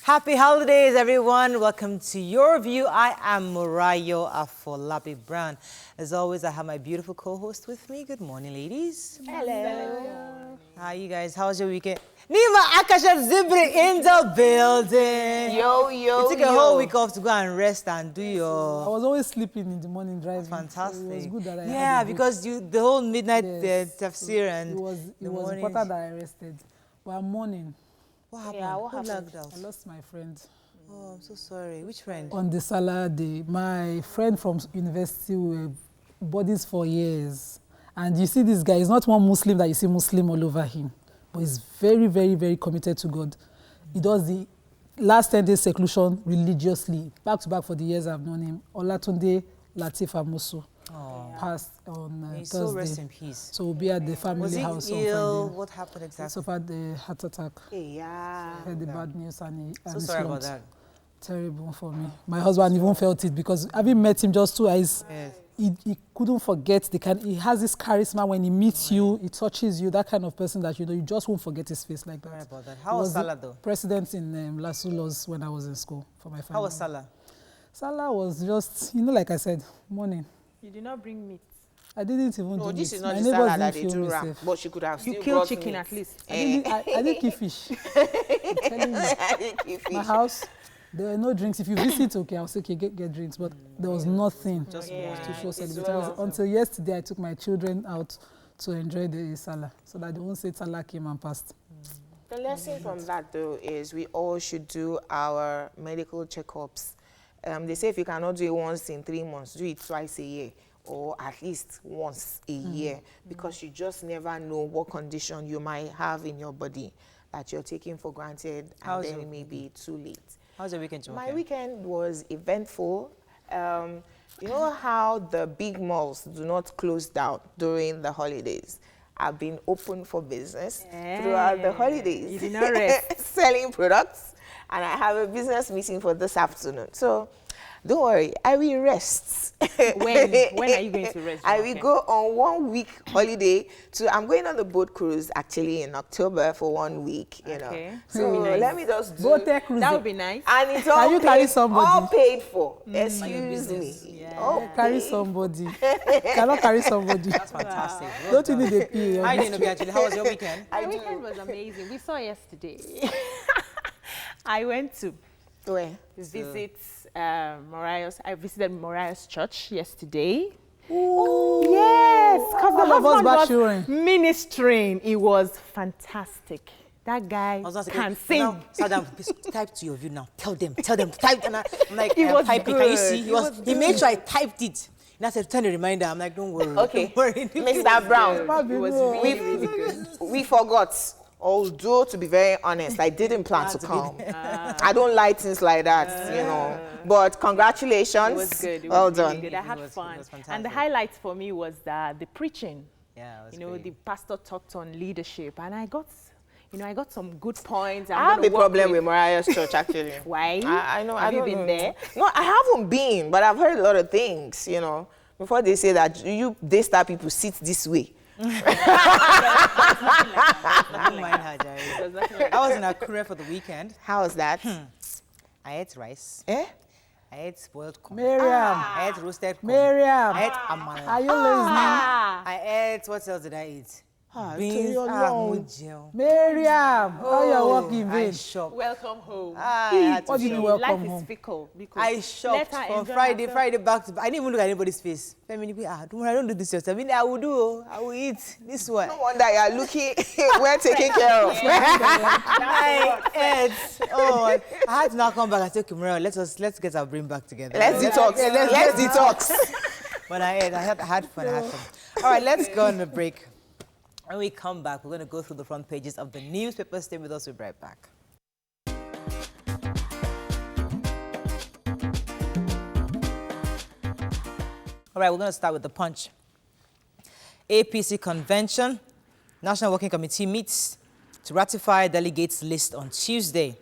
Happy holidays, everyone. Welcome to Your View. I am Murayo Afolabi Brown. As always, I have my beautiful co-host with me. Good morning, ladies. Hello. How are you guys? How was your weekend? Nima Akasha Zibri in the building. Yo. You took a whole week off to go and rest and do your... I was always sleeping in the morning driving. Fantastic. So it was good that I had because the whole midnight tafsir and it was important that I rested. But I'm mourning. What happened? Yeah, what happened? I lost my friend. Oh, I'm so sorry. Which friend? On the Salah day. My friend from university, we were buddies for years. And you see this guy, he's not one Muslim that you see Muslim all over him. But he's very, very, very committed to God. He does the last 10 days seclusion religiously, back to back for the years I've known him. Olatunde Latif Amosu passed on Thursday. So rest in peace. So we'll be at the family house. Was he ill? What happened exactly? He suffered a heart attack. Yeah. Heard the bad news and he So sorry about that. Terrible for me. My husband even felt it because having met him just 2 eyes, he couldn't forget he has this charisma when he meets you, he touches you, that kind of person that you just won't forget his face like that. Sorry about that. How was Salah though? President in Lasulos when I was in school for my family. How was Salah? Salah was just, like I said, morning. You did not bring meat. I didn't even do No, this meat. is not My the neighbors Salah that didn't they feel do me ram, safe. but she could have still You kill brought chicken meat. at least. I didn't kill fish. I'm telling you. I didn't kill fish. My house, there were no drinks. If you visit, okay, I'll say, okay, get drinks. But there was nothing to show celebration. It was until yesterday I took my children out to enjoy the Salah so that they won't say Salah came and passed. The lesson from that, though, is we all should do our medical checkups. They say if you cannot do it once in 3 months, do it twice a year or at least once a year because you just never know what condition you might have in your body that you're taking for granted and then it may be too late. How's your weekend, Joe? My weekend was eventful. You know how the big malls do not close down during the holidays? I've been open for business throughout the holidays. You did not rest. Selling products, and I have a business meeting for this afternoon. So don't worry, I will rest. When are you going to rest? I will go on 1 week holiday I'm going on the boat cruise actually in October for 1 week, you know. So nice. let me just do That would be nice. and it's all you paid, carry somebody? all paid for. Excuse me. Yeah. All Carry paid. somebody. Cannot carry somebody. That's fantastic. Don't you need a PA? I didn't know actually. How was your weekend? My weekend was amazing. We saw yesterday. I went to Where? visit Mariah's. I visited Mariah's church yesterday. Ooh. Yes, because the All of us husband back was children. ministering. It was fantastic. That guy can sing. Now, Saddam, please type to your view now. Tell them. Type. And I'm like, It was typing. Can you good. see? It He was made sure I typed it. And I said, turn a reminder. I'm like, don't worry. Okay. Don't worry. Mr. Brown, It was really, really good. we forgot. Although, to be very honest, I didn't plan to come. I don't like things like that, you know. But congratulations. It was good. It Well was really done. good. I had It fun. was And the fantastic. highlight for me was the preaching. Yeah, it was You know, great. the pastor talked on leadership, and I got some good points. I have a problem with Mariah's church, actually. Why? I know. Have I you don't been know. there? No, I haven't been, but I've heard a lot of things, you know. Before they say that Daystar people sit this way. I don't mind her, Jerry. I was in Akure for the weekend. How is that? I ate rice. Eh? I ate boiled corn. Miriam. I ate roasted corn. Miriam. I ate amala. Are you listening? I ate, what else did I eat? Torí Ọlọ́run. Miriam. How you walking, I babe? shopped. Welcome home. I had to What do you shop. mean welcome Life home? is fickle. Because I let shopped her from enjoy Friday herself. back to back. I didn't even look at anybody's face. Femini, don't worry, I don't do this yourself. I mean, I will do. I will eat this one. No wonder you're looking well taken care of. I ate. Oh, I had to now come back and say, okay, Muriel, let's get our brain back together. Let's detox. Let's detox. But I ate. I had fun. All right, let's go on a break. When we come back, we're going to go through the front pages of the newspapers. Stay with us. We'll be right back. All right, we're going to start with the Punch. APC convention. National Working Committee meets to ratify delegates list on Tuesday.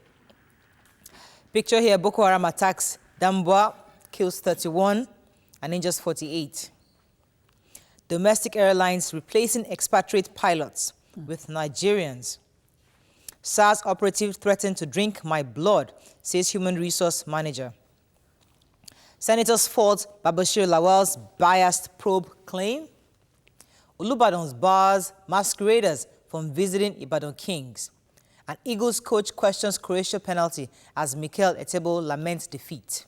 Picture here, Boko Haram attacks Damboa, kills 31 and injures 48. Domestic airlines replacing expatriate pilots with Nigerians. SARS operative threatened to drink my blood, says human resource manager. Senators fault Babashir Lawal's biased probe claim. Olubadan's bars masqueraders from visiting Ibadan Kings. And Eagles coach questions Croatia penalty as Mikel Etebo laments defeat.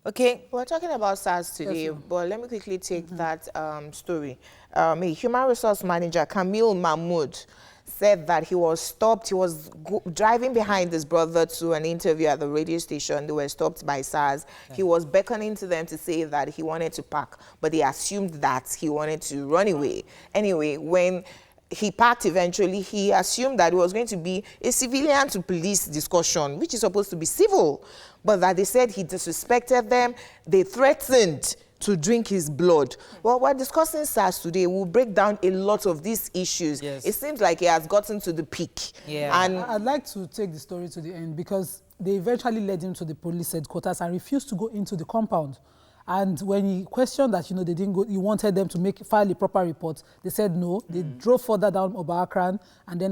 Okay. We're talking about SARS today, but let me quickly take that story. A human resource manager, Camille Mahmoud, said that he was stopped. He was driving behind his brother to an interview at the radio station. They were stopped by SARS. Okay. He was beckoning to them to say that he wanted to park, but they assumed that he wanted to run away. Anyway, when he parked eventually, he assumed that it was going to be a civilian to police discussion, which is supposed to be civil, but that they said he disrespected them. They threatened to drink his blood. Well, we're discussing SARS today. We'll break down a lot of these issues. Yes. It seems like he has gotten to the peak. Yeah. And I'd like to take the story to the end because they eventually led him to the police headquarters and refused to go into the compound. And when he questioned that, they didn't go, he wanted them to file a proper report. They said no. They drove further down Obaakran and then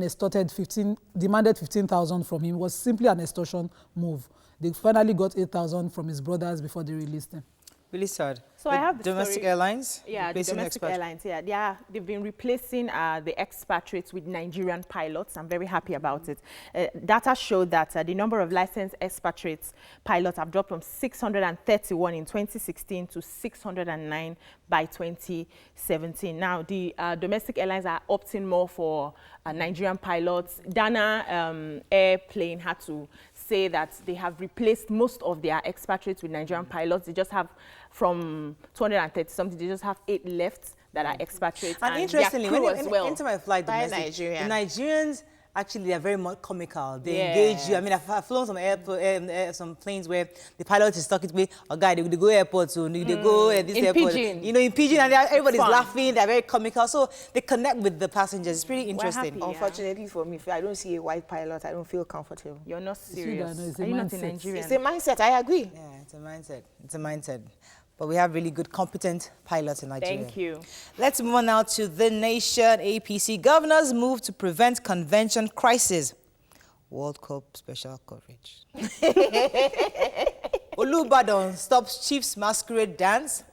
demanded 15,000 from him. It was simply an extortion move. They finally got 8,000 from his brothers before they released him. Really sad. So I have the domestic story. Airlines? Yeah, the domestic airlines. Yeah, they've been replacing the expatriates with Nigerian pilots. I'm very happy about it. Data showed that the number of licensed expatriates pilots have dropped from 631 in 2016 to 609 by 2017. Now, the domestic airlines are opting more for Nigerian pilots. Dana Airplane had to say that they have replaced most of their expatriates with Nigerian pilots. They just have, from 230 something, they just have 8 left that are expatriates. And interestingly, when you enter my flight domestic, the Nigerians, actually, they're very much comical. They engage you. I mean, I've flown some some planes where the pilot is talking to me, oh, guy, they go airport soon, they go this in airport. Pidgin. In Pidgin, and everybody's laughing, they're very comical. So they connect with the passengers. It's pretty interesting. Happy, unfortunately for me, if I don't see a white pilot, I don't feel comfortable. You're not serious. Are you not in Nigeria? It's a mindset, I agree. Yeah, it's a mindset. It's a mindset. But we have really good, competent pilots in Nigeria. Thank you. Let's move on now to The Nation. APC governors move to prevent convention crisis. World Cup special coverage. Olubadan stops Chiefs masquerade dance.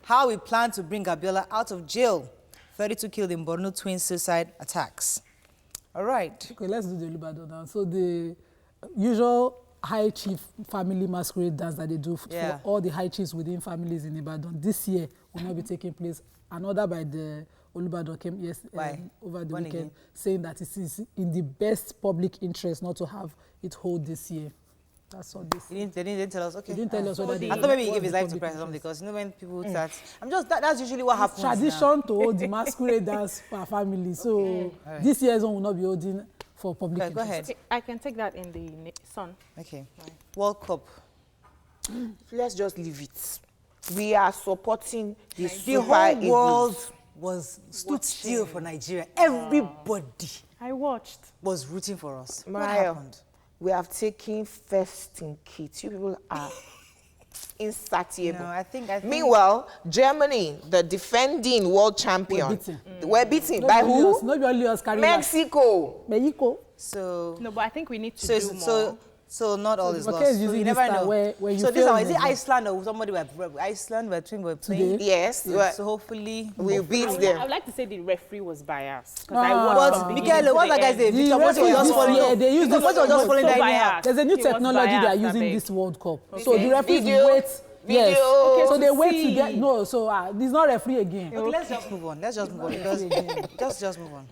How we plan to bring Abiola out of jail. 32 killed in Borno twin suicide attacks. All right. Okay, let's do the Olubadan now. So the usual high chief family masquerade dance that they do for all the high chiefs within families in Ibadan this year will not be taking place. An order by the Olubadan came over the weekend saying that it is in the best public interest not to have it hold this year. That's all this. They didn't tell us. Okay. They didn't tell us whether I thought maybe he gave his life to Christ or something, because when people start, that's usually what happens. Tradition to hold the masquerade dance for family. So this year's one will not be holding for public interest. Go ahead. I can take that in the Sun. Okay. World Cup. Let's just leave it. We are supporting the whole world stood still for Nigeria. Everybody was rooting for us. What happened? We have taken first in kit. You people are insatiable. No, I think Meanwhile, Germany, the defending world champion, were beaten by who? Mexico. So no, but I think we need to do more. So not all is lost. So you never know. So this is it Iceland or somebody Iceland were playing? Yes. So hopefully we beat them. I would like to say the referee was biased. But Michael, what that guy say? Victor Moses was just following. They use this. Just following that. There's a new technology they are using this World Cup. So the referees wait. Yes. Okay, so they wait to get So this is not referee again. Okay, let's just move on. Just move on.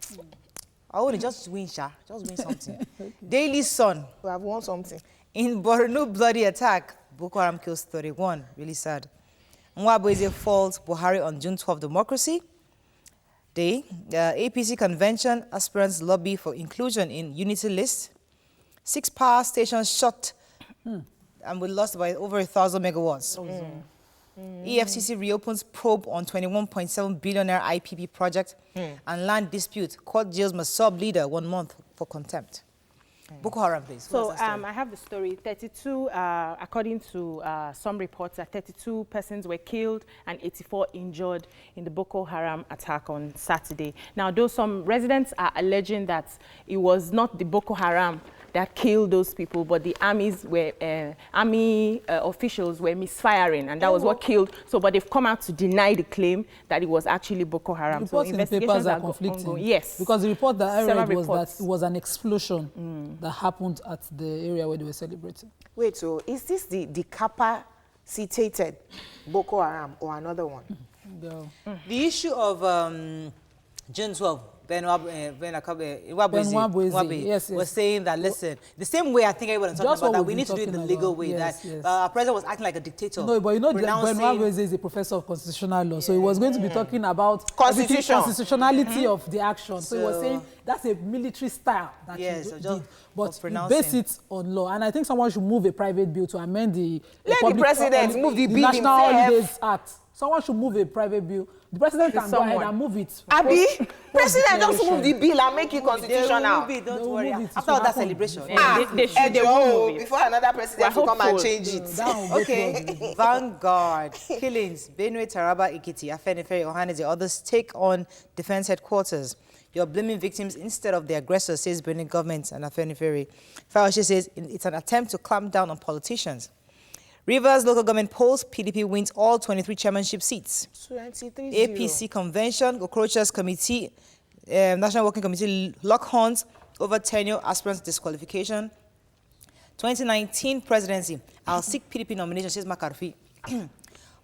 I want to just win, Sha. Just win something. Daily Sun. We have won something. In Borno bloody attack, Boko Haram kills 31. Really sad. Nwabweze falls Buhari on June 12 democracy day. APC convention aspirants lobby for inclusion in unity list. 6 power stations shut and we lost by over 1,000 megawatts. EFCC reopens probe on 21.7 billionaire IPP project and land dispute. Court jails Massob leader 1 month for contempt. Boko Haram, please. So What's that story? I have the story. 32, according to some reports, 32 persons were killed and 84 injured in the Boko Haram attack on Saturday. Now, though some residents are alleging that it was not the Boko Haram that killed those people, but the army officials were misfiring, and that was what killed. So, but they've come out to deny the claim that it was actually Boko Haram. The reports so in the papers are conflicting. ongoing. Yes, because the report that I Several read was reports. that it was an explosion that happened at the area where they were celebrating. Wait, so is this the capacitated Boko Haram or another one? Girl. The issue of June 12, Nwabweze, yes, was saying that, listen, the same way I think everyone is talking Just about what that, we've we been need to do it the talking legal about. way. Yes, that yes. our president was acting like a dictator. No, but you know, pronouncing- Nwabweze is a professor of constitutional law, so he was going to be talking about Constitution. constitutionality of the action. So he was So- saying that's a military style that Yes, he so did, just but for he pronouncing. based it on law. And I think someone should move a private bill to amend the Let the president move the bill National himself. Holidays Act. Someone should move a private bill. The president can go ahead and move it. Abi, president just declaration. move the bill and make it They will constitutional. move it, They don't will worry. move it, it After will all that happen. celebration. Yeah. They should- they will move it. Before another president We're will come and hopeful. change it. That will go Okay, through. Vanguard, killings, Benue, Taraba, Ikiti, Afenifere, Ohanese, others take on defense headquarters. You're blaming victims instead of the aggressors, says Benue government and Afenifere. Fayoshe says it's an attempt to clamp down on politicians. Rivers local government polls, PDP wins all 23 chairmanship seats. 23-0. APC convention, Okrocha's committee, National Working Committee lock horns over tenure aspirants disqualification. 2019 presidency, I'll seek PDP nomination, says Makarfi.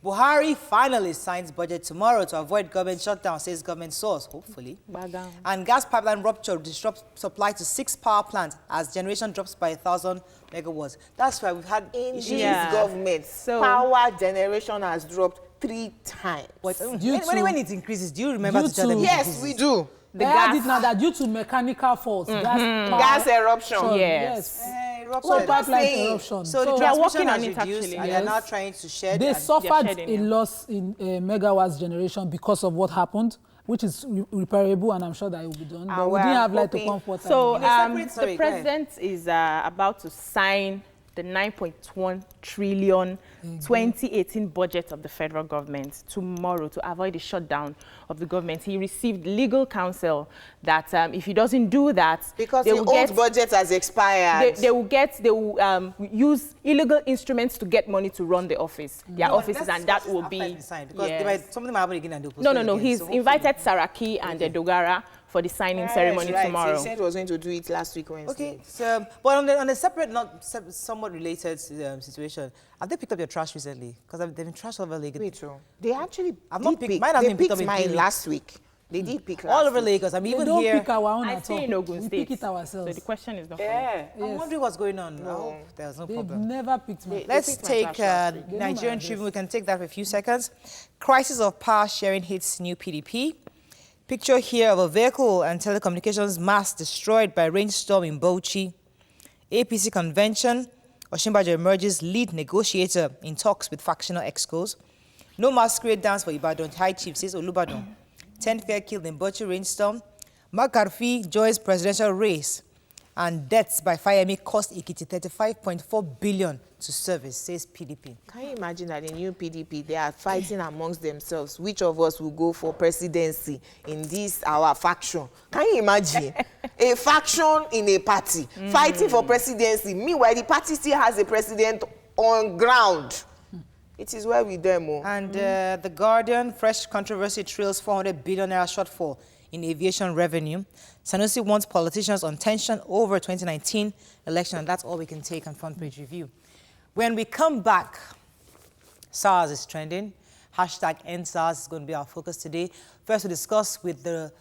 Buhari finally signs budget tomorrow to avoid government shutdown, says government source, hopefully. Bagan. And gas pipeline rupture disrupts supply to 6 power plants as generation drops by 1,000 megawatts. That's why we've had In issues. this Yeah. government, So- power generation has dropped 3 times. But Due to- when it increases, do you remember due to tell them? to- it Yes, increases? we do. They gas- add it now that due to mechanical faults, Gas eruption. Sure, Yes. Eruption. So just pipeline saying. eruption. So the They are transmission working has on it, reduced, actually. and they're Yes. now trying to shed. They and- suffered shedding, a yeah. loss in megawatts generation because of what happened, which is repairable, and I'm sure that it will be done. But we we're didn't have light to hoping- pump water. So separate- sorry, the go ahead. president is about to sign the 9.1 trillion 2018 budget of the federal government tomorrow to avoid the shutdown of the government. He received legal counsel that if he doesn't do that, Because they the will old get budget has expired. they will use illegal instruments to get money to run the office, their No, offices, let's and that discuss will this be after it's signed, because yes. they might, something might happen again and they'll No, postpone again. he's So hopefully- invited Saraki and Dogara for the signing ceremony Yes, right. tomorrow. He said he was going to do it last week Wednesday. Okay, so, but on a separate, somewhat related situation, have they picked up your trash recently? Because they've been trashed over Lagos. Wait, so they actually I've not did picked- pick. mine has They been picked up picked in mine PV. last week. They did pick All last over week. Lagos. I'm We even don't here. pick our own I at stay all. in Ogun We State, pick it ourselves. so the question is not for Yeah. I'm Yes. wondering what's going on. I No. hope there's no They've problem. never picked me. Let's picked my take trash last week. They know my Nigerian address. Tribune. We can take that for a few seconds. Crisis of power sharing hits new PDP. Picture here of a vehicle and telecommunications mast destroyed by rainstorm in Bauchi. APC convention. Oshimbajo emerges lead negotiator in talks with factional excos. No masquerade dance for Ibadan. High Chief says Olubadan. 10 fair killed in Bauchi rainstorm. Makarfi joins presidential race. And deaths by Fayemi cost Ikiti 35.4 billion to service, says PDP. Can you imagine that in new PDP, they are fighting amongst themselves? Which of us will go for presidency in this, our faction? Can you imagine? A faction in a party fighting for presidency. Meanwhile, the party still has a president on ground. It is well with them. Oh. And The Guardian, fresh controversy trails 400 billion naira shortfall in aviation revenue. Sanusi wants politicians on tension over 2019 election, and that's all we can take on front page review. When we come back, SARS is trending. Hashtag ENDSARS is going to be our focus today. First, we discuss with the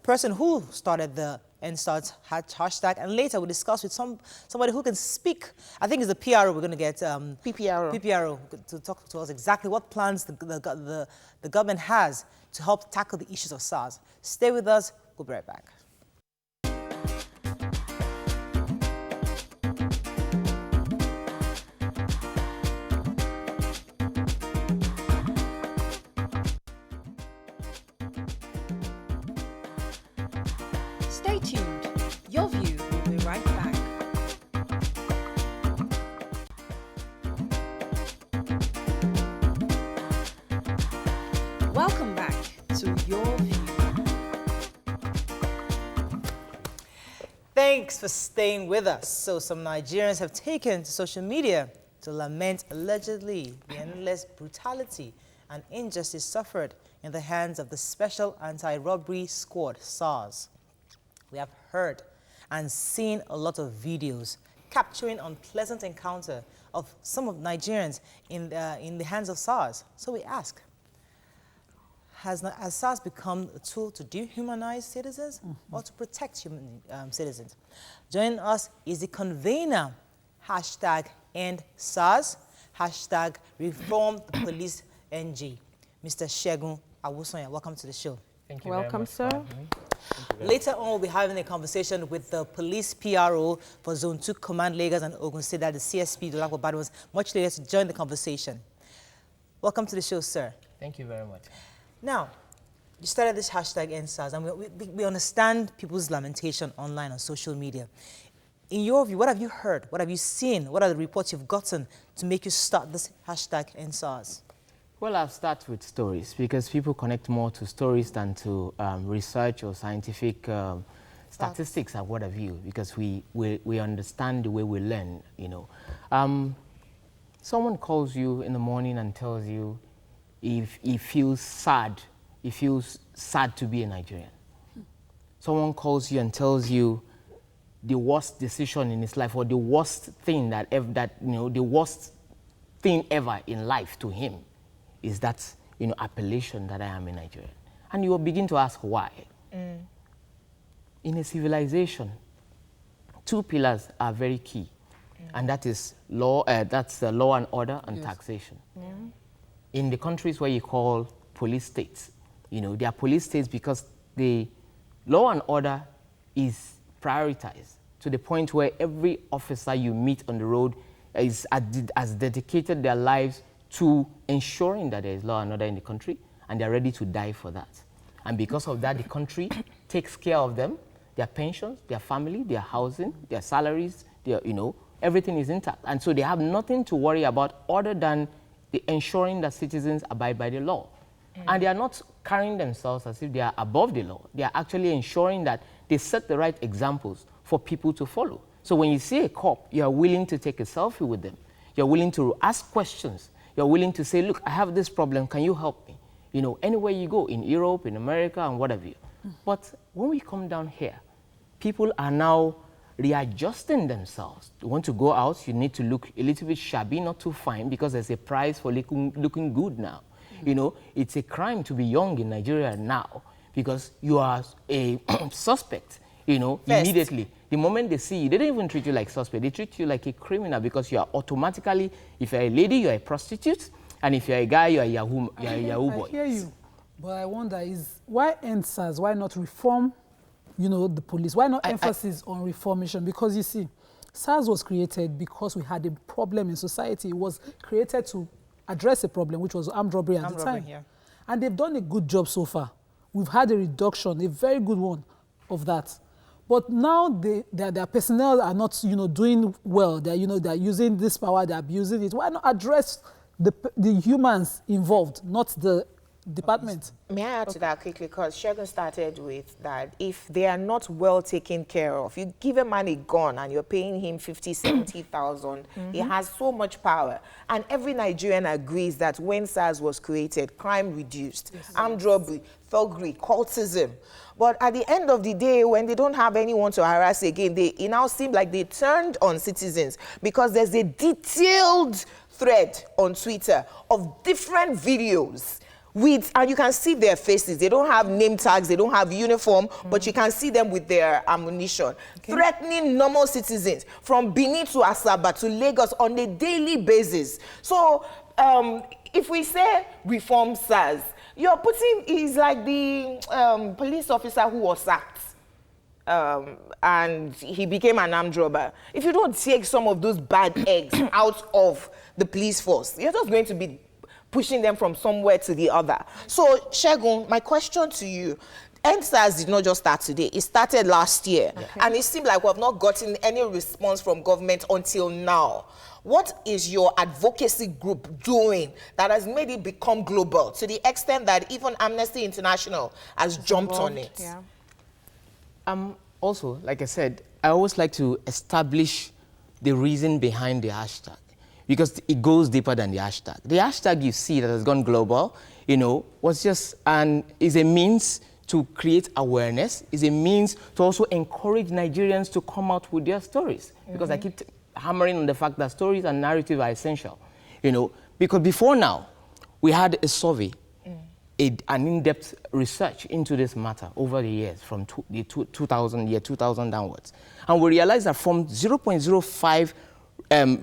person who started the ENDSARS hashtag, and later we'll discuss with somebody who can speak. I think it's the PRO we're going to get. PPRO to talk to us exactly what plans the government has to help tackle the issues of SARS. Stay with us. We'll be right back. Stay tuned. Your view will be right back. Thanks for staying with us. So some Nigerians have taken to social media to lament allegedly the endless brutality and injustice suffered in the hands of the Special Anti-Robbery Squad, SARS. We have heard and seen a lot of videos capturing unpleasant encounter of some of Nigerians in the hands of SARS. So we ask, has SARS become a tool to dehumanize citizens or to protect human citizens? Joining us is the convener, #EndSARS, #ReformThePoliceNG, Mr. Segun Awusonya. Welcome to the show. Thank you Welcome, very much, sir. Later on, we'll be having a conversation with the police PRO for Zone 2 Command Lagos and Ogun State, that the CSP, Dolapo Badmus, much later to join the conversation. Welcome to the show, sir. Thank you very much. Now, you started this #EndSARS, and we understand people's lamentation online on social media. In your view, what have you heard? What have you seen? What are the reports you've gotten to make you start this #EndSARS? Well, I'll start with stories because people connect more to stories than to research or scientific statistics or what have you, because we understand the way we learn, you know. Someone calls you in the morning and tells you if he feels sad to be a Nigerian. Someone calls you and tells you the worst decision in his life, or the worst thing the worst thing ever in life to him is that, appellation that I am a Nigerian. And you will begin to ask why. In a civilization, two pillars are very key, and that is law, that's law and order and taxation. In the countries where you call police states, they are police states because the law and order is prioritized to the point where every officer you meet on the road has dedicated their lives to ensuring that there is law and order in the country, and they're ready to die for that. And because of that, the country takes care of them, their pensions, their family, their housing, their salaries, everything is intact. And so they have nothing to worry about other than the ensuring that citizens abide by the law. And they are not carrying themselves as if they are above the law. They are actually ensuring that they set the right examples for people to follow. So when you see a cop, you are willing to take a selfie with them. You're willing to ask questions. You're willing to say, look, I have this problem, can you help me? Anywhere you go, in Europe, in America, and whatever. But when we come down here, people are now readjusting themselves. You want to go out, you need to look a little bit shabby, not too fine, because there's a price for looking good now. It's a crime to be young in Nigeria now, because you are a suspect, immediately. The moment they see you, they don't even treat you like suspect. They treat you like a criminal, because you are automatically, if you're a lady, you're a prostitute, and if you're a guy, you're a Yahoo boy. I hear you, but I wonder why EndSARS? Why not reform, the police? Why not emphasis on reformation? Because you see, SARS was created because we had a problem in society. It was created to address a problem, which was armed robbery at the time. Yeah. And they've done a good job so far. We've had a reduction, a very good one of that. But now their personnel are not, doing well. They're using this power, they're abusing it. Why not address the humans involved, not the department? May I add to that quickly? Because Segun started with that if they are not well taken care of, you give a man a gun and you're paying him 50, 70,000, he has so much power. And every Nigerian agrees that when SARS was created, crime reduced, armed robbery, thuggery, cultism. But at the end of the day, when they don't have anyone to harass again, it now seems like they turned on citizens, because there's a detailed thread on Twitter of different videos and you can see their faces. They don't have name tags, they don't have uniform, but you can see them with their ammunition, threatening normal citizens from Benin to Asaba to Lagos on a daily basis. So if we say reform SARS, you're putting, he's like the police officer who was sacked. And he became an armed robber. If you don't take some of those bad eggs out of the police force, you're just going to be pushing them from somewhere to the other. So, Segun, my question to you, EndSARS did not just start today. It started last year. And it seemed like we have not gotten any response from government until now. What is your advocacy group doing that has made it become global to the extent that even Amnesty International has jumped on it? Also, like I said, I always like to establish the reason behind the hashtag, because it goes deeper than the hashtag. The hashtag you see that has gone global, you know, was just is a means to create awareness, is a means to also encourage Nigerians to come out with their stories. Because I keep hammering on the fact that stories and narrative are essential, you know, because before now, we had a survey, an in-depth research into this matter over the years, from the 2000 downwards. And we realized that from 0.05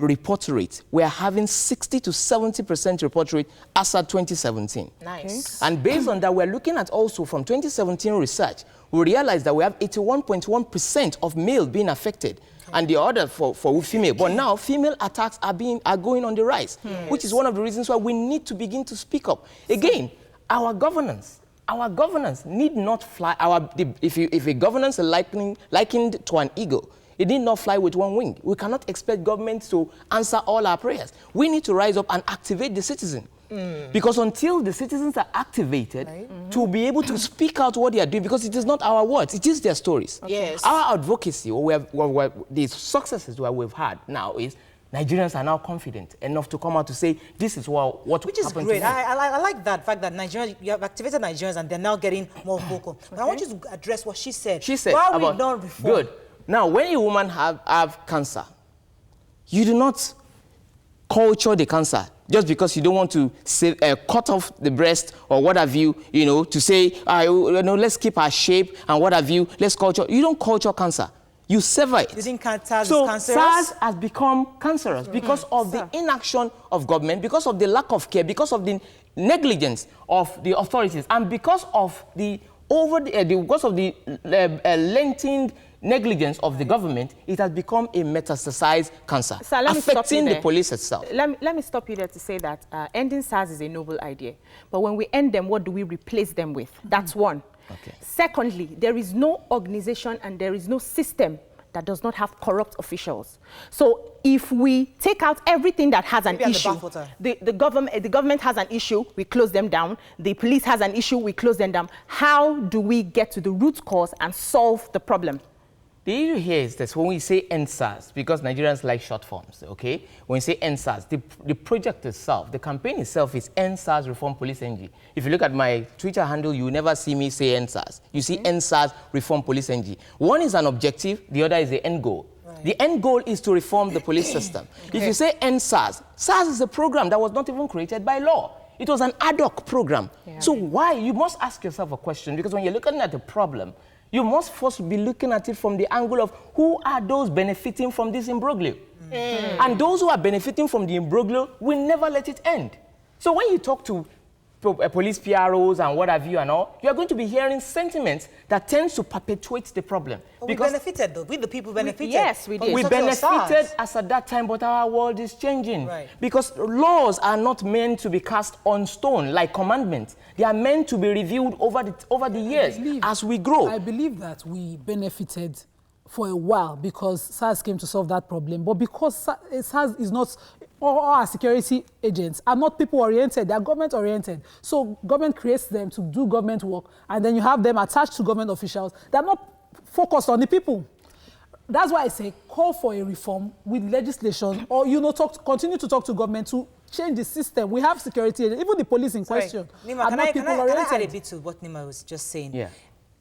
report rate, we are having 60 to 70% report rate as at 2017. Nice. And based on that, we're looking at also from 2017 research, we realized that we have 81.1% of male being affected, and the other for female. But now female attacks are going on the rise, which is one of the reasons why we need to begin to speak up. Again, our governance need not fly. If a governance is likened to an eagle, it need not fly with one wing. We cannot expect government to answer all our prayers. We need to rise up and activate the citizen. Because until the citizens are activated to be able to speak out what they are doing, because it is not our words, it is their stories. Okay. Yes. Our advocacy, the successes that we've had now is Nigerians are now confident enough to come out to say, this is what Which is happened great. to me. I like that fact that Nigerians, you have activated Nigerians and they're now getting more vocal. But I want you to address what she said. She said, why we don't reform? Good. Now, when a woman have cancer, you do not culture the cancer just because you don't want to say, cut off the breast or what have you, you know, to say, let's keep our shape and what have you, let's culture. You don't culture cancer. You sever it. You think SARS so is cancerous? SARS has become cancerous because of the inaction of government, because of the lack of care, because of the negligence of the authorities, and because of the lengthened negligence of the government. It has become a metastasized cancer, affecting the police itself. Let me stop you there to say that ending SARS is a noble idea. But when we end them, what do we replace them with? That's one. Okay. Secondly, there is no organization and there is no system that does not have corrupt officials. So if we take out everything that has an issue, the government has an issue, we close them down. The police has an issue, we close them down. How do we get to the root cause and solve the problem? The issue here is this: when we say ENDSARS, because Nigerians like short forms, okay? When we say ENDSARS, the project itself, the campaign itself is ENDSARS Reform Police NG. If you look at my Twitter handle, you will never see me say ENDSARS. You see ENDSARS Reform Police NG. One is an objective, the other is the end goal. Right. The end goal is to reform the police system. If you say ENDSARS, SARS is a program that was not even created by law. It was an ad hoc program. Yeah. So why? You must ask yourself a question, because when you're looking at the problem, you must first be looking at it from the angle of who are those benefiting from this imbroglio. And those who are benefiting from the imbroglio will never let it end. So when you talk to police PROs and what have you and all, you are going to be hearing sentiments that tends to perpetuate the problem. But we benefited though, we the people benefited. Yes, we did. We benefited as at that time, but our world is changing. Right. Because laws are not meant to be cast on stone like commandments. They are meant to be reviewed over the years as we grow. I believe that we benefited for a while because SARS came to solve that problem. But because SARS is not, all our security agents are not people-oriented, they are government-oriented. So government creates them to do government work, and then you have them attached to government officials. They're not focused on the people. That's why I say call for a reform with legislation, or, you know, continue to talk to government to change the system. We have security agents, even the police in question. Nima, can I add a bit to what Nima was just saying? Yeah.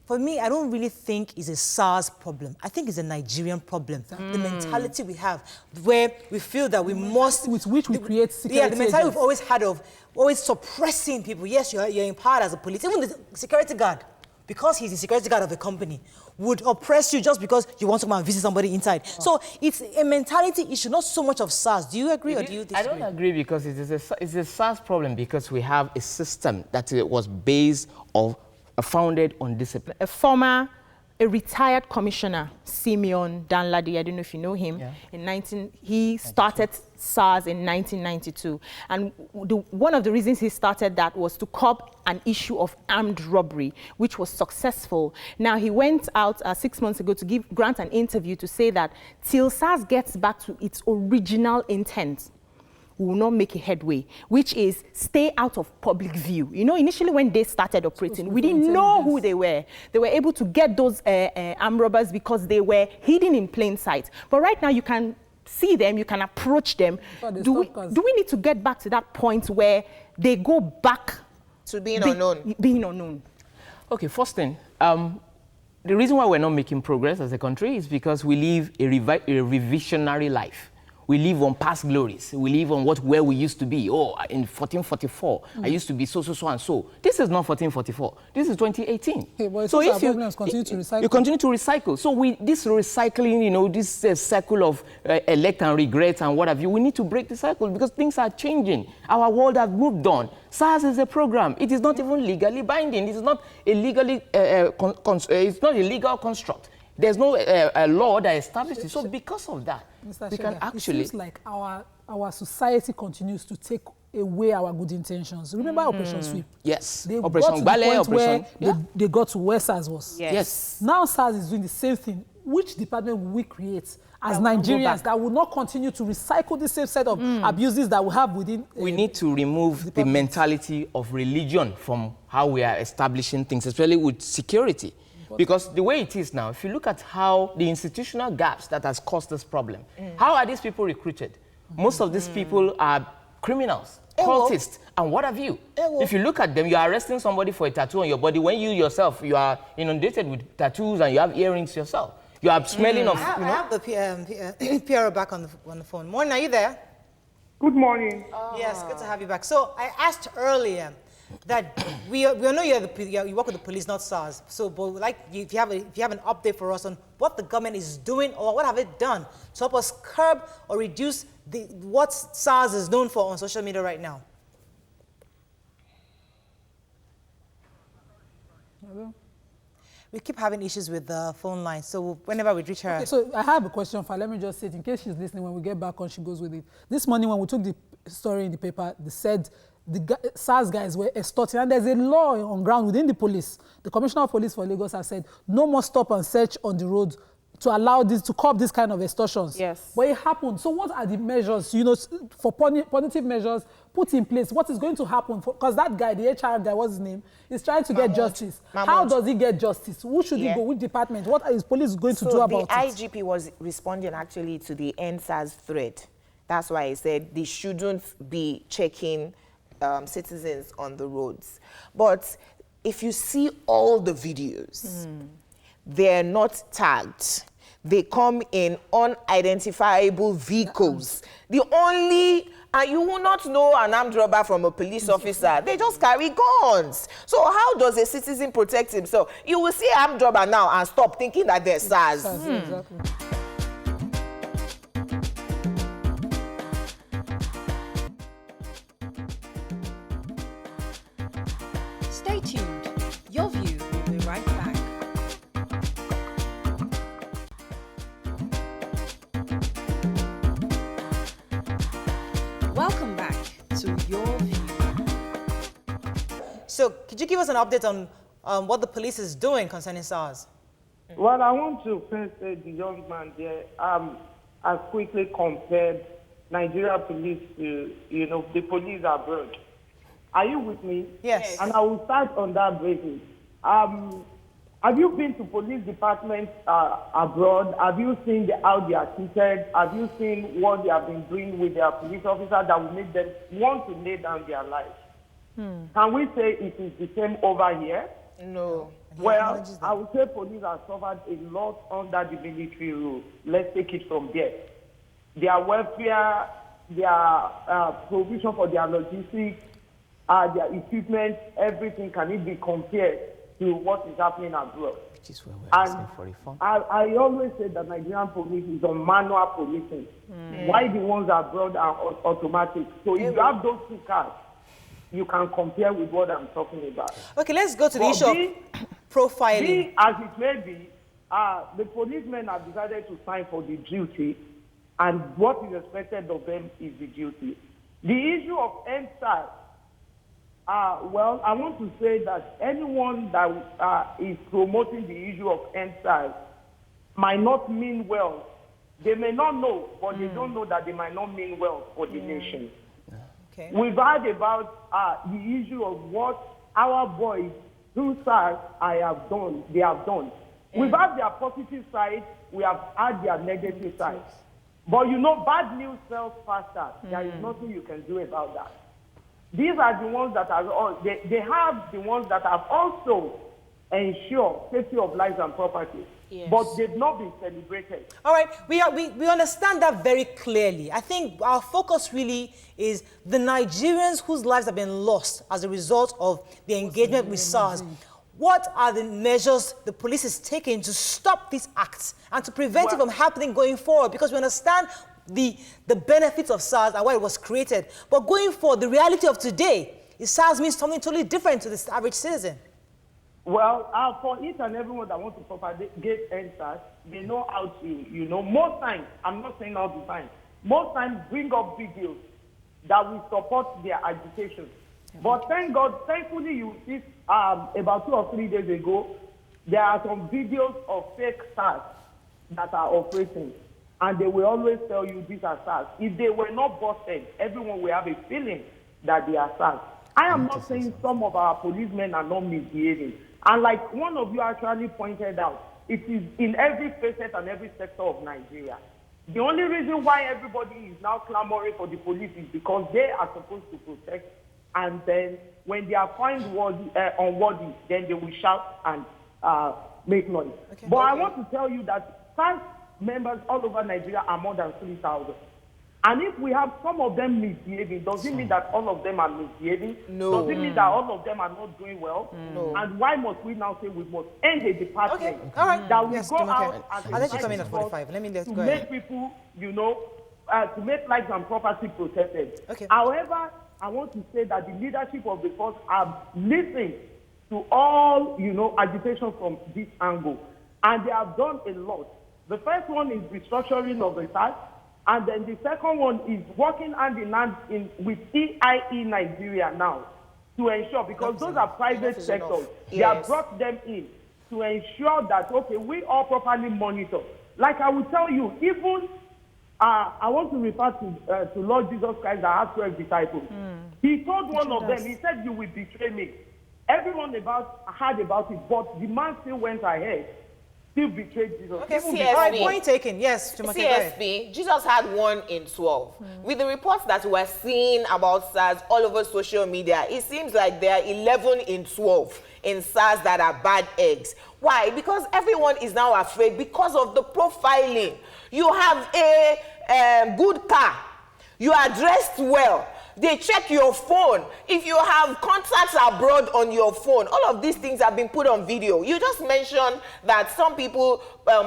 For me, I don't really think it's a SARS problem. I think it's a Nigerian problem. The mentality we have, where we feel that we must... With which we create security Yeah, the mentality agents. we've always had of always suppressing people. Yes, you're empowered as a police. Even the security guard, because he's the security guard of a company, would oppress you just because you want to come and visit somebody inside. So it's a mentality issue, not so much of SARS. Do you agree or do you disagree? I don't agree, because it's a SARS problem because we have a system that was based on founded on discipline. A retired commissioner, Simeon Danladi, I don't know if you know him, he started SARS in 1992. And one of the reasons he started that was to curb an issue of armed robbery, which was successful. Now, he went out 6 months ago to grant an interview to say that till SARS gets back to its original intent, we will not make a headway, which is stay out of public view. You know, initially when they started operating, we didn't know who they were. They were able to get those armed robbers because they were hidden in plain sight. But right now you can see them, you can approach them. Do we need to get back to that point where they go back to being unknown? Being unknown. Okay, first thing, the reason why we're not making progress as a country is because we live a revisionary life. We live on past glories. We live on where we used to be. Oh, in 1444, I used to be so and so. This is not 1444. This is 2018. Hey, but so if you continue to recycle. You continue to recycle. So this recycling, you know, this cycle of elect and regret and what have you, we need to break the cycle because things are changing. Our world has moved on. SARS is a program. It is not even legally binding. It is not a legally, it's not a legal construct. There's no law that establishes it. So because of that, Mr. we can actually... It seems like our society continues to take away our good intentions. Remember Operation Sweep? Yes. They Operation got to the Ballet, point where Operation... they got to where SARS was. Yes. Now SARS is doing the same thing. Which department will we create as Nigerians that will not continue to recycle the same set of abuses that we have within... we need to remove the mentality of religion from how we are establishing things, especially with security. Because the way it is now, if you look at how the institutional gaps that has caused this problem, how are these people recruited? Most of these people are criminals, cultists, and what have you. If you look at them, you are arresting somebody for a tattoo on your body when you yourself, you are inundated with tattoos and you have earrings yourself. You are smelling of... I have the PRO back on the phone. Morning, are you there? Good morning. Yes, good to have you back. So I asked earlier that we know you work with the police, not SARS. So, but like, if you have an update for us on what the government is doing or what have it done to help us curb or reduce what SARS is known for on social media right now. Hello? We keep having issues with the phone line, so whenever we reach her... Okay, so I have a question for her. Let me just say it in case she's listening. When we get back on, she goes with it. This morning when we took the story in the paper, they said the SARS guys were extorting, and there's a law on ground within the police. The Commissioner of Police for Lagos has said no more stop and search on the road to allow this, to curb this kind of extortions. Yes. But it happened. So what are the measures, you know, for punitive measures put in place? What is going to happen? Because that guy, the HR guy, what's his name, is trying to get justice. How does he get justice? Who should he go? Which department? What is police going to do about it? So the IGP was responding actually to the ENDSARS thread. That's why he said they shouldn't be checking citizens on the roads. But if you see all the videos, they're not tagged. They come in unidentifiable vehicles. The only, and you will not know an armed robber from a police officer. They just carry guns. So how does a citizen protect himself? You will see an armed robber now and stop thinking that they're SARS. Exactly. Stay tuned. Your View will be right back. Welcome back to Your View. So could you give us an update on what the police is doing concerning SARS? Well, I want to first say the young man there has quickly compared Nigeria police to, you know, the police abroad. Are you with me? Yes. And I will start on that basis. Have you been to police departments abroad? Have you seen how they are treated? Have you seen what they have been doing with their police officers that will make them want to lay down their lives? Can we say it is the same over here? No. Well, I would say police have suffered a lot under the military rule. Let's take it from there. Their welfare, their provision for their logistics, their equipment, everything, can it be compared to what is happening abroad? Which is where we're asking for reform. I always say that Nigerian police is on manual policing. Why the ones abroad are automatic? So if you have those two cards, you can compare with what I'm talking about. Okay, let's go to the issue of profiling. As it may be, the policemen have decided to sign for the duty, and what is expected of them is the duty. The issue of ENDSARS, well, I want to say that anyone that is promoting the issue of ENDSARS might not mean well. They may not know, but they don't know that they might not mean well for the nation. Okay. We've heard about the issue of what our boys through SARS they have done. We've had their positive side, we have had their negative side. But you know, bad news sells faster. There is nothing you can do about that. These are the ones that are, they have the ones that have also ensured safety of lives and property. Yes. But they've not been celebrated. All right, we understand that very clearly. I think our focus really is the Nigerians whose lives have been lost as a result of the engagement with SARS. What are the measures the police is taking to stop these acts and to prevent it from happening going forward? Because we understand the benefits of SARS and why it was created. But going forward, the reality of today is SARS means something totally different to the average citizen. Well, for each and everyone that wants to propagate ENDSARS, they know how to, you know, most times, I'm not saying all the time, most times bring up videos that will support their agitation. But thank God, thankfully, you see, about 2 or 3 days ago, there are some videos of fake SARS that are operating. And they will always tell you these are SARS. If they were not busted, everyone will have a feeling that they are SARS. I am not saying some of our policemen are not misbehaving. And like one of you actually pointed out, it is in every facet and every sector of Nigeria. The only reason why everybody is now clamoring for the police is because they are supposed to protect. And then when they are found unworthy, then they will shout and make noise. Okay. But I want to tell you that SARS members all over Nigeria are more than 3,000. And if we have some of them misbehaving, does it mean that all of them are misbehaving? No. Does it mean that all of them are not doing well? No. And why must we now say we must end a department All right. that will Yes, go Jumoke. out and I'll let you come in at 45. Let me to go make ahead. people, you know, to make lives and property protected. Okay. However, I want to say that the leadership of the force have listened to all, you know, agitation from this angle. And they have done a lot. The first one is restructuring of the tax. And then the second one is working hand in hand with EIE Nigeria now to ensure, because those are private sectors, they have brought them in to ensure that, okay, we all properly monitor. Like I will tell you, even, I want to refer to Lord Jesus Christ that had 12 disciples. He told one of them, he said, you will betray me. Everyone heard about it, but the man still went ahead. Still betrayed Jesus. Okay, all right, point taken. Yes, CSP, Jesus had 1 in 12. With the reports that we're seeing about SARS all over social media, it seems like there are 11 in 12 in SARS that are bad eggs. Why? Because everyone is now afraid because of the profiling. You have a good car. You are dressed well. They check your phone. If you have contacts abroad on your phone, all of these things have been put on video. You just mentioned that some people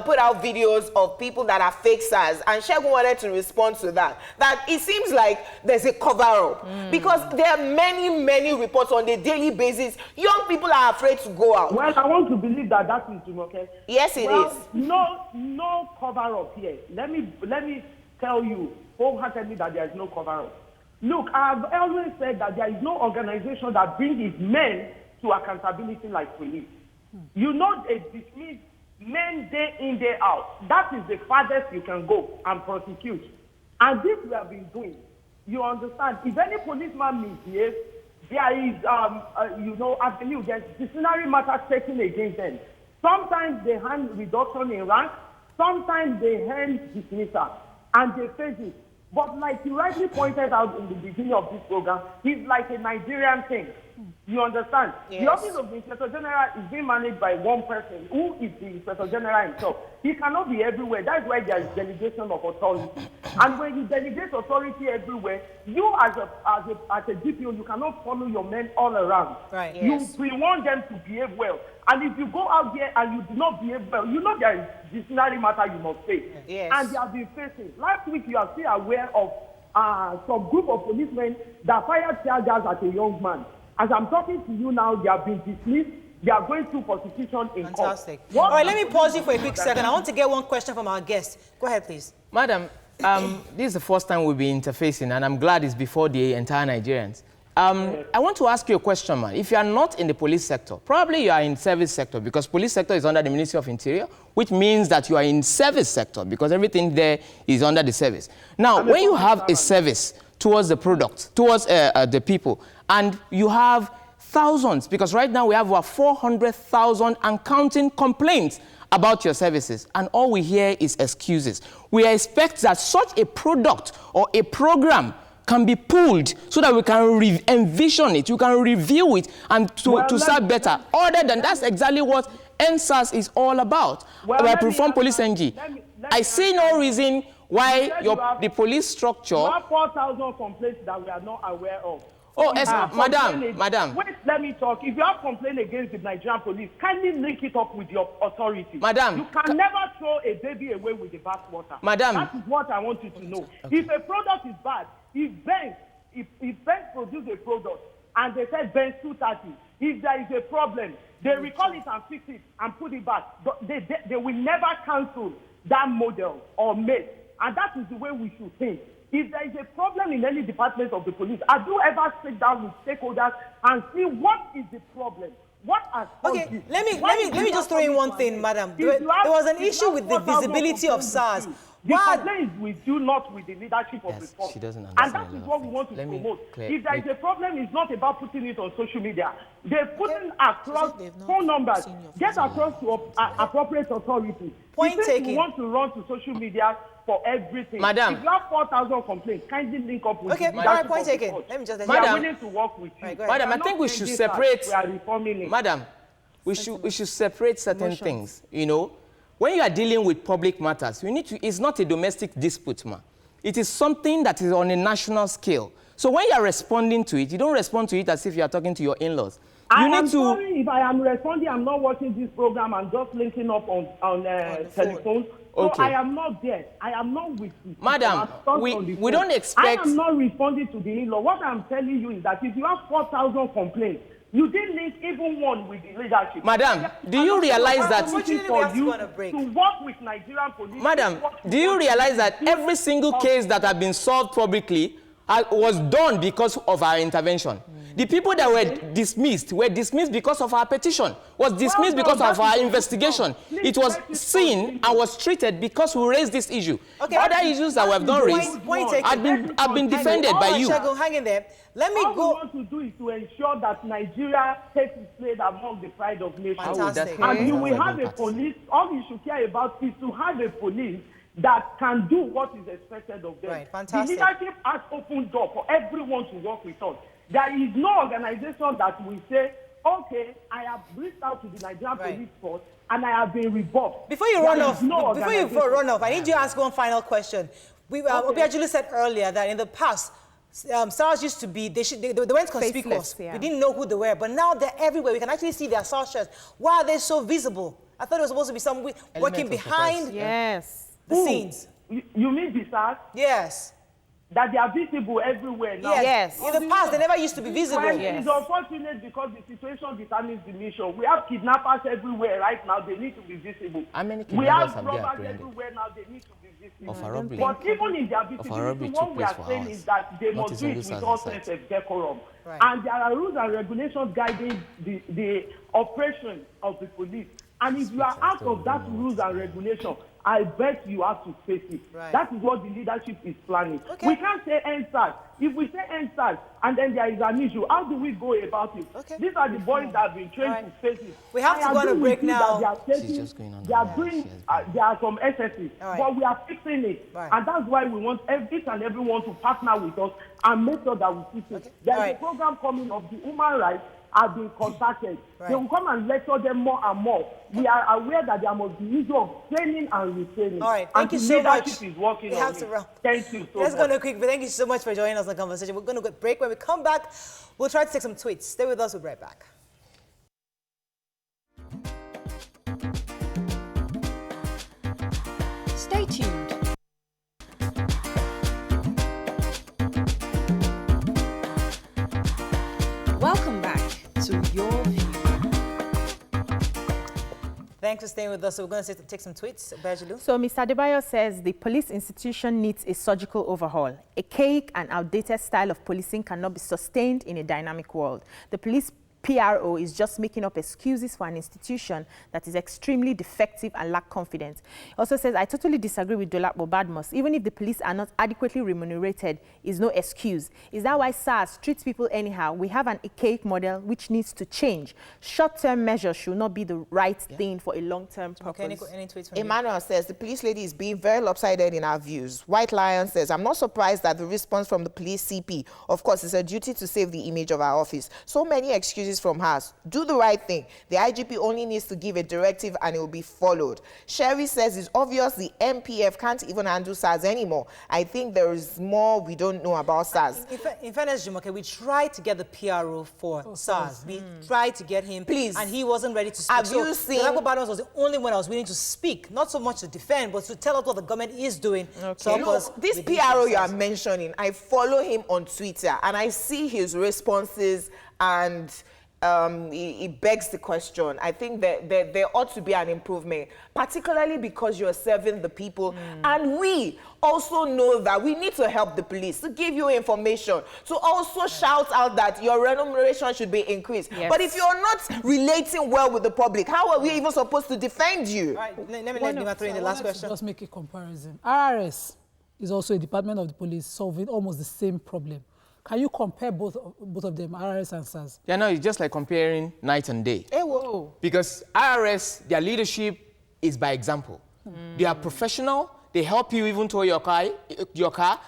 put out videos of people that are fake SARS, and Shegun wanted to respond to that. That it seems like there's a cover-up because there are many, many reports on a daily basis. Young people are afraid to go out. Well, I want to believe that that is Jumoke. Yes, it is. No cover-up here. Let me tell you wholeheartedly that there is no cover-up. Look, I've always said that there is no organization that brings its men to accountability like police. You know, they dismiss men day in, day out. That is the farthest you can go and prosecute. And this we have been doing. You understand? If any policeman misbehaves, there is, you know, avenue, there's disciplinary matters taken against them. Sometimes they hand reduction in rank, sometimes they hand dismissal, and they face it. But like you rightly pointed out in the beginning of this program, it's like a Nigerian thing. You understand? Yes. The office of the Inspector General is being managed by one person who is the Inspector General himself. He cannot be everywhere. That's why there is delegation of authority. And when you delegate authority everywhere, you as a DPO, you cannot follow your men all around. Right. Yes. We want them to behave well. And if you go out there and you do not behave well, you know there is disciplinary matter you must face. Yes. And they have been facing. Last week, you are still aware of some group of policemen that fired tear gas at a young man. As I'm talking to you now, they have been dismissed. They are going through prosecution in court. Fantastic. All right, let me pause you for a quick second. I want to get one question from our guest. Go ahead, please. Madam, this is the first time we'll be interfacing, and I'm glad it's before the entire Nigerians. I want to ask you a question, man. If you are not in the police sector, probably you are in service sector, because police sector is under the Ministry of Interior, which means that you are in service sector, because everything there is under the service. Now, when you have a service, towards the product, towards the people. And you have thousands, because right now we have over 400,000 and counting complaints about your services, and all we hear is excuses. We expect that such a product or a program can be pulled so that we can envision it, you can review it, and to serve better. Other than that's exactly what ENDSARS is all about. Perform police NG. I see no reason why the police structure. You have 4,000 complaints that we are not aware of. Oh, madam. Wait, let me talk. If you have complaint against the Nigerian police, kindly link it up with your authority. Madam. You can never throw a baby away with the bathwater. Madam. That is what I want you to know. Okay. If a product is bad, if Benz produce a product and they said Benz 230, if there is a problem, they recall it and fix it and put it back. They will never cancel that model or make. And that is the way we should think. If there is a problem in any department of the police, I do ever sit down with stakeholders and see what is the problem. What has Okay, let me just throw in one thing, madam. There was an issue with the visibility of SARS. The complaint is with you, not with the leadership of the force. She doesn't And understand that is what we want to promote. If there is Let a problem, it's not about putting it on social media. They're putting across phone numbers, get across to appropriate authorities. Point taken. We want to run to social media for everything. Madam. If you have 4,000 complaints, kindly link up with Okay, the leadership point of the taken. force. Let me just We are Madam. willing to work with you. Right, go ahead. Madam, I think we should separate. We are reforming it. Madam, we should separate certain things. You know, when you are dealing with public matters, it's not a domestic dispute, ma. It is something that is on a national scale. So when you are responding to it, you don't respond to it as if you are talking to your in-laws. Sorry if I am responding, I'm not watching this program, I'm just linking up on telephone. So Okay. I am not there. I am not with you. Madam, we don't expect. I am not responding to the in-law. What I'm telling you is that if you have 4,000 complaints, you didn't link even one with the leadership. Madam, do you realize that? Unfortunately, we have to go on a break. To work with Nigerian police. Madam, do you realize that every single case that has been solved publicly was done because of our intervention? The people that were dismissed because of our petition, was dismissed because of our investigation. It was seen and was treated because we raised this issue. Okay. Other issues that we have not raised have been defended by you. Shagun, hang in there. Let me All go. we want to do is to ensure that Nigeria takes its place among the pride of nations. Fantastic. And you will have a police, all you should care about is to have a police that can do what is expected of them. Right, fantastic. The leadership has opened door for everyone to work with us. There is no organization that will say, okay, I have reached out to the Nigerian police force and I have been rebuffed. Before you run off, I need you to ask one final question. Obiajulu said earlier that in the past, SARS used to be, they weren't conspicuous. Faceless, yeah. We didn't know who they were, but now they're everywhere. We can actually see their SARS shirts. Why are they so visible? I thought it was supposed to be some working behind the scenes. You mean the SARS? Yes. That they are visible everywhere now. Yes. In the past, they never used to be visible. Well, it's unfortunate because the situation determines the mission. We have kidnappers everywhere right now. They need to be visible. How many We kidnappers have have they robbers apprehended? everywhere now. They need to be visible. Of a robbery. But even in their visibility, what we are saying is that they must do it with all sense of decorum. Right. And there are rules and regulations guiding the operation of the police. And if you are out of that rules and regulation, I bet you have to face it. Right. That is what the leadership is planning. Okay. We can't say ENDSARS. If we say ENDSARS and then there is an issue, how do we go about it? Okay. These are the boys that have been trained Right. to face it. We have to go on a break now. She's just going on. They are doing, there are some excesses, Right. but we are fixing it. Right. And that's why we want each and everyone to partner with us and make sure that we fix it. Okay. There's Right. a program coming of the human rights have been contacted. Right. They will come and lecture them more and more. We are aware that there must be issue of training and retraining. All right, and thank you the so much. leadership is working We on have it. to wrap. Thank you so Let's much. go on a quick break. Thank you so much for joining us on the conversation. We're going to go break. When we come back, we'll try to take some tweets. Stay with us. We'll be right back. Stay tuned. Welcome back to Your View. Thanks for staying with us. So we're going to take some tweets. Obiajulu. So Mr. Adebayo says the police institution needs a surgical overhaul. A archaic and outdated style of policing cannot be sustained in a dynamic world. The police PRO is just making up excuses for an institution that is extremely defective and lack confidence. He also says, I totally disagree with Dolapo Badmus. Even if the police are not adequately remunerated, is no excuse. Is that why SARS treats people anyhow? We have an archaic model which needs to change. Short-term measures should not be the right thing for a long-term purpose. Any tweets from you? Emmanuel says, the police lady is being very lopsided in our views. White Lion says, I'm not surprised that the response from the police CP, of course, is a duty to save the image of our office. So many excuses from her. Do the right thing. The IGP only needs to give a directive and it will be followed. Sherry says, it's obvious the MPF can't even handle SARS anymore. I think there is more we don't know about SARS. In fairness, Jumoke, we tried to get the PRO for SARS. We tried to get him, please, and he wasn't ready to speak. Have you seen? Dolapo Badmus was the only one I was willing to speak, not so much to defend, but to tell us what the government is doing. Okay. This PRO you are mentioning, I follow him on Twitter, and I see his responses, and it begs the question. I think that there ought to be an improvement, particularly because you're serving the people. And we also know that we need to help the police, to give you information, to also shout out that your remuneration should be increased. Yes. But if you're not relating well with the public, how are we even supposed to defend you? All right, let me throw in the last question. Just make a comparison. RRS is also a department of the police solving almost the same problem. Can you compare both of them, RRS and SARS? Yeah, no, it's just like comparing night and day. Hey, whoa. Because RRS, their leadership is by example. They are professional. They help you even tow your car.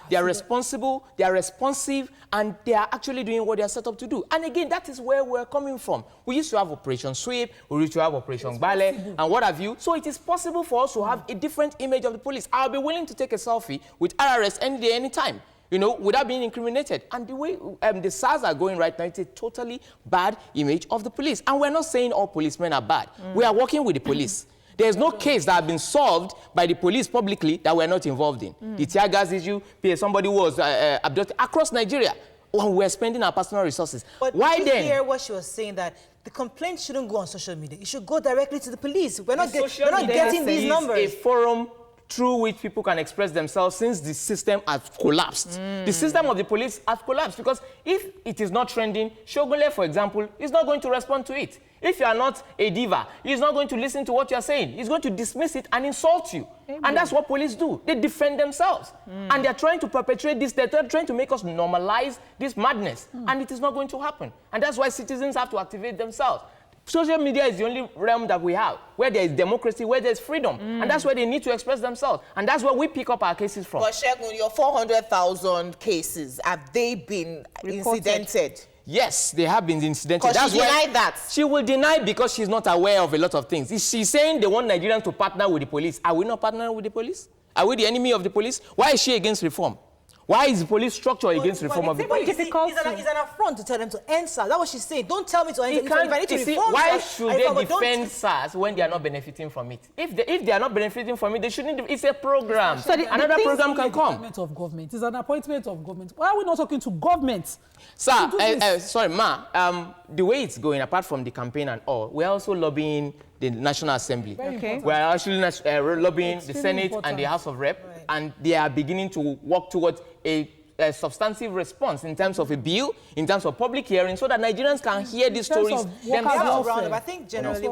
They are responsible. They are responsive, and they are actually doing what they are set up to do. And again, that is where we're coming from. We used to have Operation Sweep. We used to have Operation Ballet, and what have you. So it is possible for us to have a different image of the police. I'll be willing to take a selfie with RRS any day, any time, you know, without being incriminated. And the way the SARS are going right now, it's a totally bad image of the police. And we're not saying all policemen are bad. We are working with the police. There's no case that has been solved by the police publicly that we're not involved in. The tear gas issue, somebody was abducted across Nigeria when we're spending our personal resources. But why did then? You hear what she was saying, that the complaint shouldn't go on social media. It should go directly to the police. We're not getting these numbers. A forum through which people can express themselves since the system has collapsed. The system of the police has collapsed because if it is not trending, Shogule, for example, is not going to respond to it. If you are not a diva, he's not going to listen to what you're saying. He's going to dismiss it and insult you. Amen. And that's what police do. They defend themselves. And they're trying to perpetrate this. They're trying to make us normalize this madness. And it is not going to happen. And that's why citizens have to activate themselves. Social media is the only realm that we have where there is democracy, where there is freedom. And that's where they need to express themselves. And that's where we pick up our cases from. But Shegun, your 400,000 cases, have they been incidented? Yes, they have been incidental. Because she denied that. She will deny because she's not aware of a lot of things. She's saying they want Nigerians to partner with the police. Are we not partnering with the police? Are we the enemy of the police? Why is she against reform? Why is the police structure against reform of the police? It's an affront to tell them to end SARS. That's what she's saying. Don't tell me to end it. If I need to reform why SARS, should they defend SARS when they are not benefiting from it? If they are not benefiting from it, they shouldn't. It's a program. So another program can come. Appointment of government. It's an appointment of government. Why are we not talking to government? Sir, sorry, Ma. The way it's going, apart from the campaign and all, we're also lobbying the National Assembly. Okay. We're actually lobbying the Senate and the House of Rep, and they are beginning to work towards a substantive response in terms of a bill, in terms of public hearing, so that Nigerians can hear these stories themselves. I think generally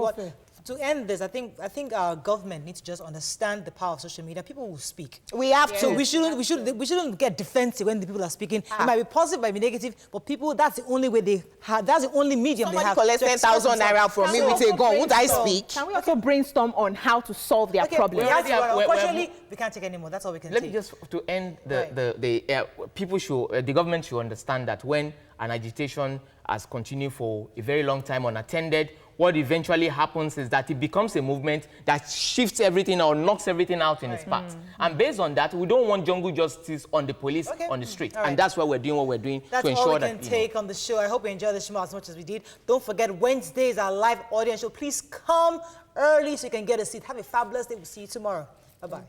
to end this, I think our government needs to just understand the power of social media. People will speak. We have to. So we shouldn't get defensive when the people are speaking. It might be positive, it might be negative, but people, that's the only way they have, that's the only medium they have. Somebody collects 10,000 naira from me with a gun. Won't I speak? Can we also brainstorm on how to solve their problem? Unfortunately, we can't take anymore. That's all we can take. Let me just, to end the government should understand that when an agitation has continued for a very long time unattended, what eventually happens is that it becomes a movement that shifts everything or knocks everything out in its path. And based on that, we don't want jungle justice on the police on the street. And that's why we're doing what we're doing to ensure that... That's all we can take on the show. I hope you enjoyed the show as much as we did. Don't forget, Wednesday is our live audience show. Please come early so you can get a seat. Have a fabulous day. We'll see you tomorrow. Bye-bye.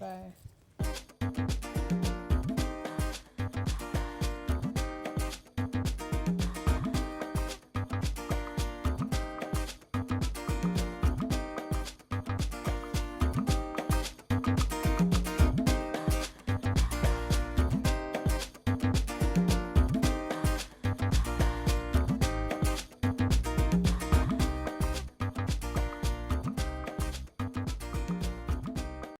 Bye.